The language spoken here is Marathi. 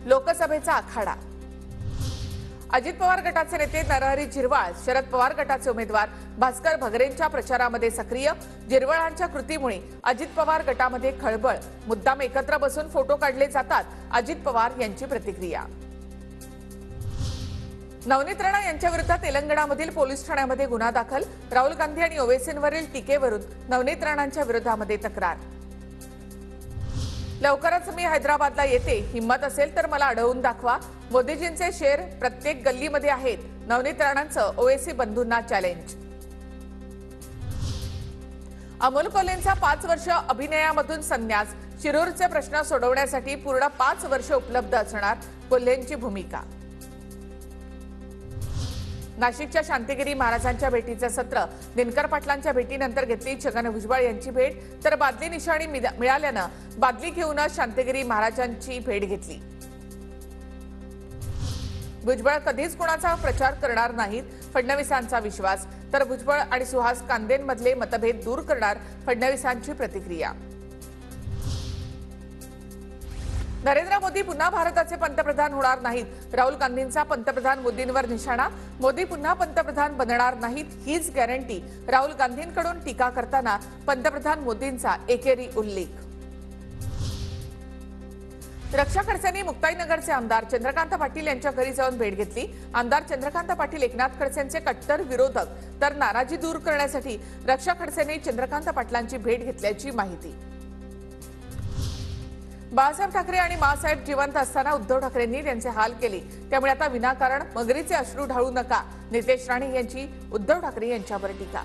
लोकसभेचा आखाडा। अजित पवार गटाचे नेते नरहरी झिरवाळ, शरद पवार गटाचे उमेदवार भास्कर भगरेंच्या प्रचारामध्ये सक्रिय। झिरवाळांच्या कृतीमुळे अजित पवार गटामध्ये खळबळ। मुद्दाम एकत्र बसून फोटो काढले जातात, अजित पवार यांची प्रतिक्रिया। नवनीत राणा यांच्या विरुद्ध तेलंगणामधील पोलीस ठाण्यामध्ये गुन्हा दाखल। राहुल गांधी आणि ओवैसींवरील टीकेवरून नवनीत राणांच्या विरोधामध्ये तक्रार। लवकरच मी हैदराबादला येते, हिम्मत असेल तर मला अडवून दाखवा। मोदीजींचे शेर प्रत्येक गल्लीमध्ये आहेत, नवनीत राणांचं ओवैसी बंधूंना चॅलेंज। अमोल कोल्हेंचा 5 वर्ष अभिनयामधून संन्यास। शिरूरचे प्रश्न सोडवण्यासाठी पूर्ण 5 वर्ष उपलब्ध असणार, कोल्हेंची भूमिका। नाशिकच्या शांतिगिरी महाराजांच्या भेटीचे सत्र। दिनकर पाटलांच्या भेटीनंतर घेतली छगन भुजबळ यांची भेट, तर बादली निशाणी मिळाल्यानं बादली घेऊनच शांतिगिरी महाराजांची भेट घेतली। भुजबळ कधीच कोणाचा प्रचार करणार नाहीत, फडणवीसांचा विश्वास। तर भुजबळ आणि सुहास कांदेंमधले मतभेद दूर करणार, फडणवीसांची प्रतिक्रिया। नरेंद्र मोदी पुन्हा भारताचे पंतप्रधान होणार नाहीत, राहुल गांधींचा पंतप्रधान मोदींवर निशाणा। मोदी पुन्हा पंतप्रधान बनणार नाहीत हीच गॅरंटी, राहुल गांधींकडून टीका करताना पंतप्रधान मोदींचा एकेरी उल्लेख। रक्षा खडसेंनी मुक्ताईनगरचे आमदार चंद्रकांत पाटील यांच्या घरी जाऊन भेट घेतली। आमदार चंद्रकांत पाटील एकनाथ खडसेंचे कट्टर विरोधक, तर नाराजी दूर करण्यासाठी रक्षा खडसेंनी चंद्रकांत पाटलांची भेट घेतल्याची माहिती। बाळासाहेब ठाकरे आणि माँसाहेब जिवंत असताना उद्धव ठाकरेंनी त्यांचे हाल केले, त्यामुळे आता विनाकारण मगरीचे अश्रू ढाळू नका, नितेश राणे यांची उद्धव ठाकरे यांच्यावर टीका।